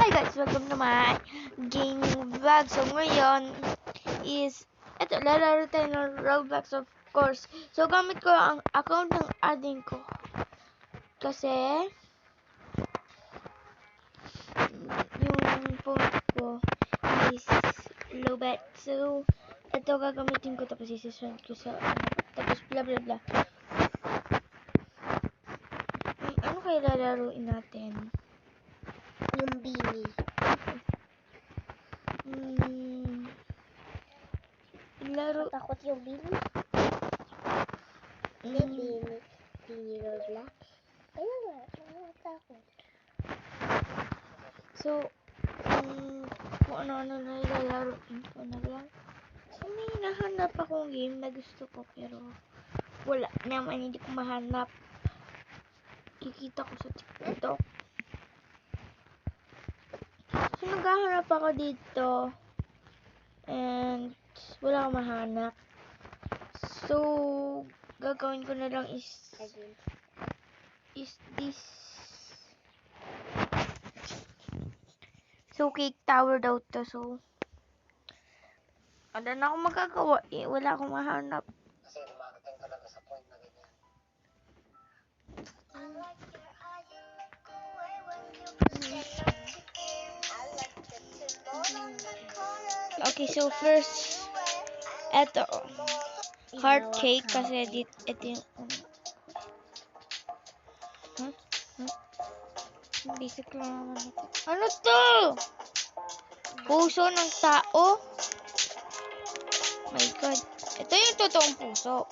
Hi guys! Welcome to my gaming vlog. So ngayon is, eto, lalaro tayo ng Roblox of course. So gamit ko ang account ng ading ko. Kasi, yung phone ko is lowbat. So, eto gagamitin ko tapos isisend ko sa, tapos bla bla bla. Ano kayo lalaruin natin? Yung Bini. Laro. Takot yung Bini? Hindi, Bini Roblox. Kaya nga, takot. So, kung ano-ano na ilalaroin ko na lang. So, may hinahanap akong game na gusto ko pero wala naman, hindi ko mahanap. Kikita ko sa TikTok. So, naghahanap ako dito and wala akong mahanap. So, gagawin ko na lang is this. So, cake tower daw to. So, ano na ako magagawa eh. Wala akong mahanap. Kasi dumarating talaga sa point na ganyan. Okay, so first, eto, heart cake kasi ito yung, basic lang naman ito. Ano to? Puso ng tao? My God. Ito yung totoong puso.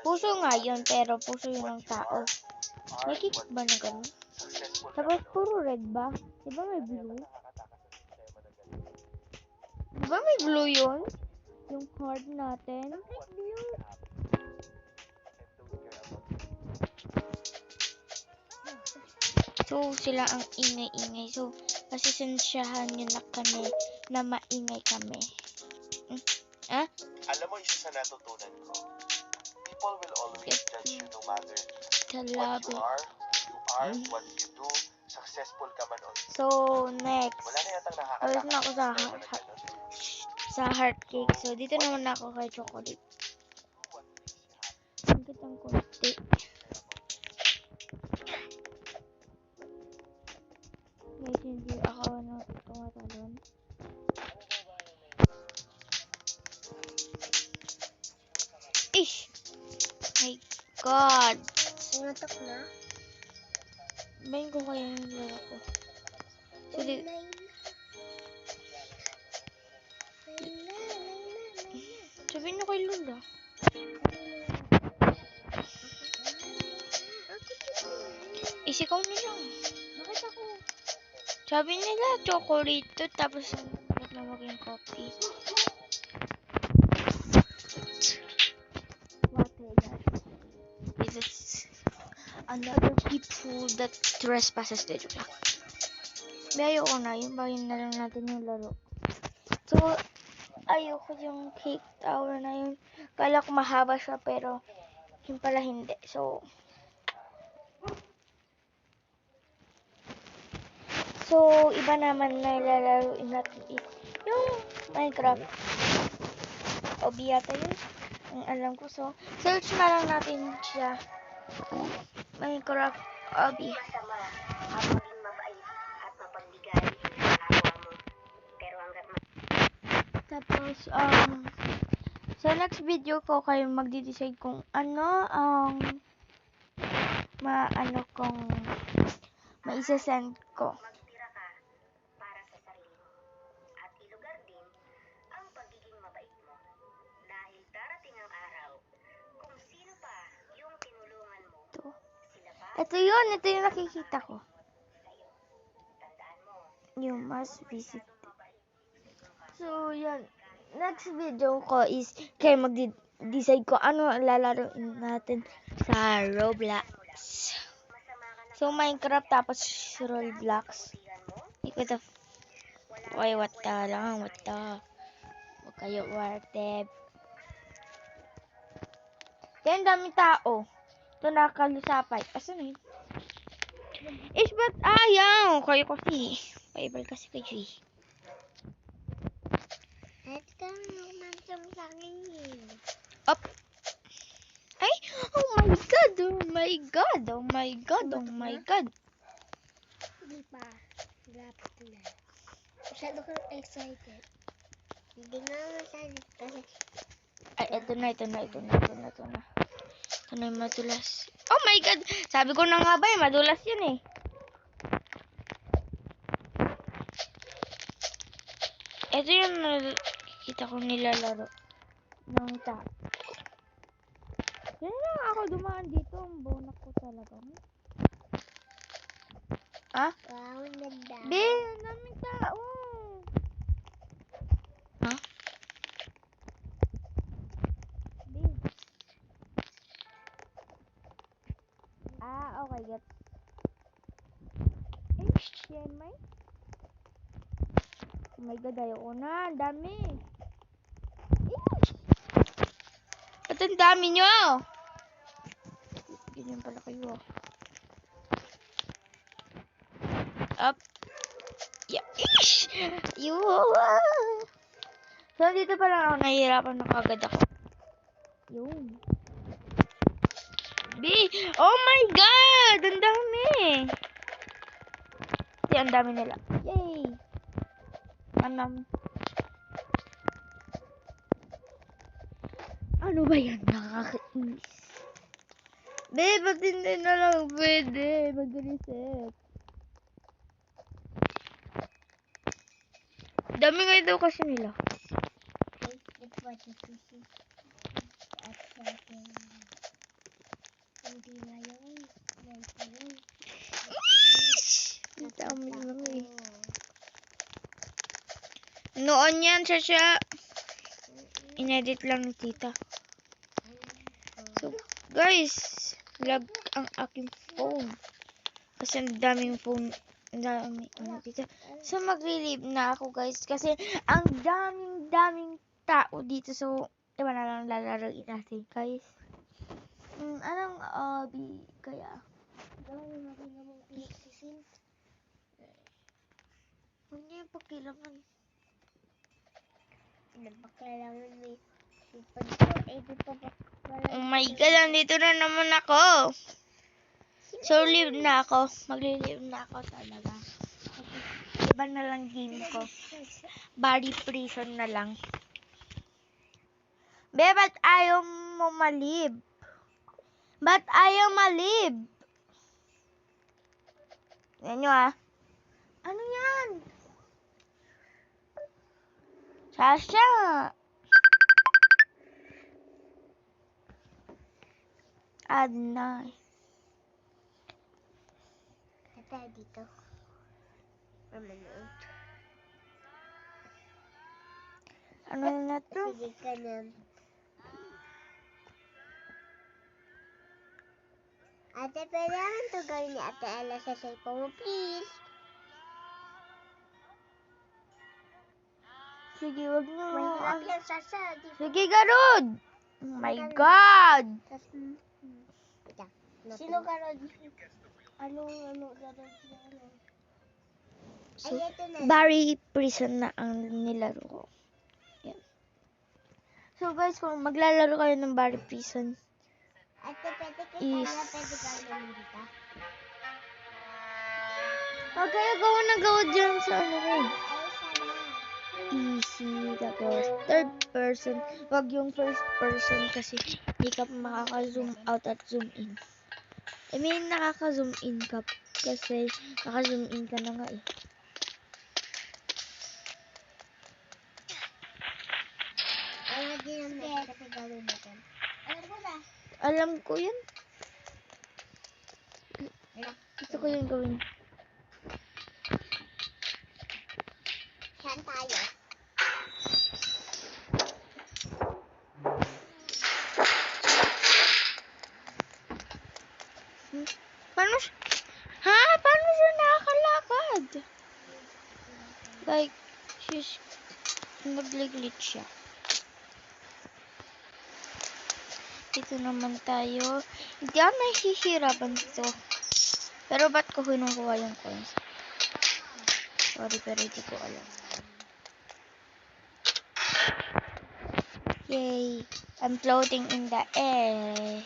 Puso nga yun, pero puso yun ng tao. May cake ba na ganun? Tapos puro red ba? Diba may blue? Diba may blue yun? Yung heart natin? So, sila ang ingay-ingay. So, pasisensyahan nyo na kami na maingay kami. Alam mo, isa sa natutunan ko, people will always judge you no matter what you are, what you do, successful ka man o hindi. So, next. Wala na yatang Alis nakakatakas. na ako sa heart cake. So, dito naman ako kay chocolate. Ang kitang konti. Guys, hindi ako tumatalon. Ish! My God! Sinatak na? Bayin ko kaya yung laro ko. So, sabihin nyo kay Lola. Isikaw na lang. Bakit ako? Sabi nila, chocolate to, tapos na maging coffee. Water guys. It's another people that trespasses the joke. May ayoko na, yun ba yun na lang natin yung laro. So, ayoko yung cake tower na yun. Kala ko mahaba siya, pero yun pala hindi. So, iba naman na ilalaroin natin yung Minecraft. Obi yata yun. Ang alam ko. So, search na lang natin siya. Minecraft Obi. Masama ang maging mabait at mapagbigay sa kapwa mo. Pero hanggat Tapos, sa next video ko kayo magdi-decide kung ano ang kong maisa-send ko. magtira ka para sa sarili mo. At ilugar din ang pagiging mabait mo. Dahil darating ang araw kung sino pa yung tinulungan mo. Sila pa Ito yung nakikita ko. sa'yo. Tandaan mo. You must visit. So, yan. Next video ko is kayo mag-decide ko ano lalaroin natin sa Roblox. So, Minecraft tapos Roblox. Wait, what the lang, what the. Huwag kayo warteb. Yan, daming tao. Ito nakalusapay. Asan yun? Ish, ba't ayaw? Kayo kasi. Paibal kasi kay Jay. Ito ka naman sa akin eh. Up. Ay! Oh my God! Oh my God! Oh my God! Oh my God! Hindi pa. Dapat na. Masyado kang excited. Hindi na excited kasi Ay, ito na. Ito na yung madulas. Oh my God! Sabi ko na nga ba madulas yun eh. Ito yung nakikita ko nilalaro ng tao. Yan lang ako dumaan dito. Ang bonak ko talaga. Ah? wow, ganda. Be, ang daming tao. Ha? Be. Ah, okay, get. Yan may. Oh my God, ayoko na. Ang dami. Ba't ang dami nyo? Ganyan pala kayo. Up. Yeah. Ish! So, dito pa lang ako nahihirapan na kagad ako. Yun. B! Oh my God! Ang dami! Kasi ang dami nila. Yay! Ano ba yan? Nakakainis. Be, ba't hindi na lang pwede mag-reset? Dami nga daw kasi nila. That's what you see. At something. Hindi na yun. Ang dami lang eh. Noon yan, Sasha. Inedit lang ni tita. So, guys, lag ang aking phone. Kasi ang daming phone. Ang dami dito. So, mag-relieve na ako, guys. Kasi ang daming tao dito. So, iba na lang lalaroin natin, guys. Anong hobby kaya? Gawin ako namang pinagsisim. Huwag niyo yung pakilaman. Napakailangan may sipag ko. Eh, di pa ba? Oh my God, andito na naman ako. So, leave na ako. Magli-leave na ako talaga. Iba na lang game ko. Body prison na lang. Be, ba't ayaw mo malib? Ba't ayaw malib? Yan nyo ah. Ano yan? Sasha! Add na. Ito dito. Mamanood. Ano na to? Sige ka na. Ate, pwede naman ito gawin ni Ate Ella sa cellphone mo, please. Sige, wag nyo. Mahirap yan, Sasha. Sige, Garod! Oh my God! Sino Garod? Ano, Garod? So, Ay, ito na. Barry prison na ang nilaro ko. Yan. So guys, kung maglalaro kayo ng Barry prison, Ate, pwede ka Is- sana, pwede ka naman dito. wag kayo gawa na gawa dyan sa ano ko. Ay, sana. Easy, tapos third person. Wag yung first person kasi hindi ka makaka-zoom out at zoom in. I mean, nakaka-zoom in ka kasi naka-zoom in ka na nga eh. Ay, din ang pwede ka gawin natin. Alam ko na. Alam ko yan. Gusto ko yung gawin. Saan tayo? Paano siya? Ha? Paano siya nakakalakad? Like, she's nag-glitch siya. Dito naman tayo. Hindi ako nahihirapan dito. Pero ba't ko kinukuha yung coins? Sorry, pero hindi ko alam. Yay! I'm floating in the air.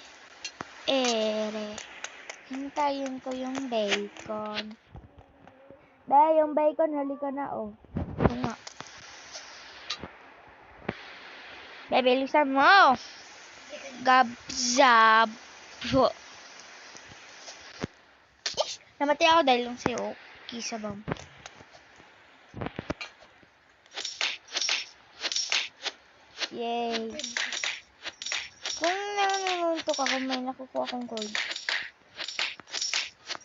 Hintayin ko yung bacon. Yung bacon, halika na, oh. Oo nga. Bilisan mo! Gabzab! Ish! Namatay ako dahil lang sa'yo. Kisabam. Yay! Kung nanguntok ako, may nakukuha akong gold.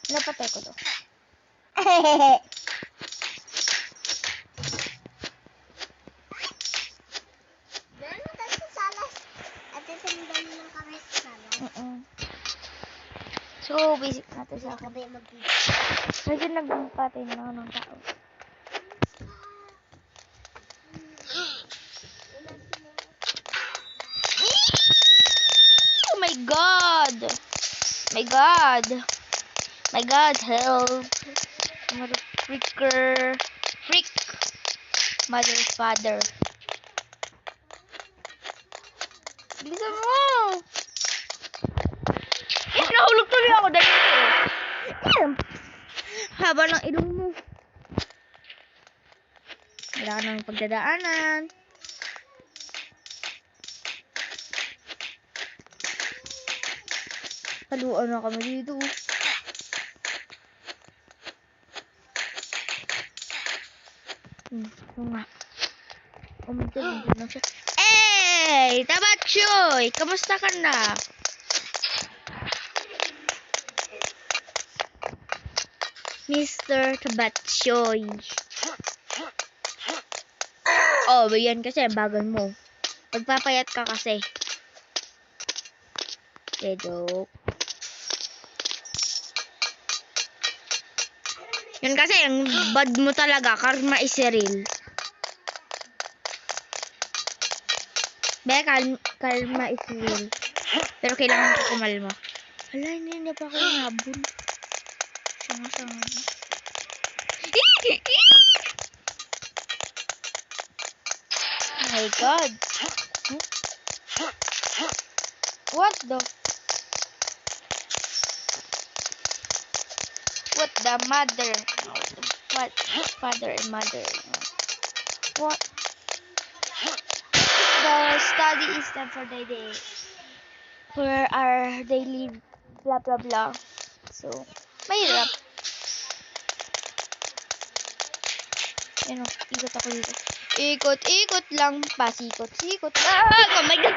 Napatay ko to. Meron mo tayo sa salas. At isindan mo lang kami sa salas. So, basic natin sa akin. Sabi mag-video. Medyo nagpatay na ako ng tao. Oh my god! My god! My god, help! Mother freaker! Freak! Mother father! Bilisan mo! Yes, nahulog tuloy ako dahil ito. Haba ng ilong mo. Wala ka ng pagdadaanan. Haluan na kami dito. Ito nga. Umunti na siya. Hey! Tabachoy! Kamusta ka na? Mr. Tabachoy. Oh, yan kasi bagal mo. Pagpapayat ka kasi. Joke. Yan kasi, ang bad mo talaga. Karma is real. Karma is real. Pero kailangan ko kumalma. Hala, hindi pa ako nabun. Sanga-sanga na. Oh my god. What the mother? What father and mother? What? The study is time for the day. For our daily blah blah blah. So, mahirap. Yan o, ikot ako dito. Ikot lang, pasikot-sikot lang. Oh my god!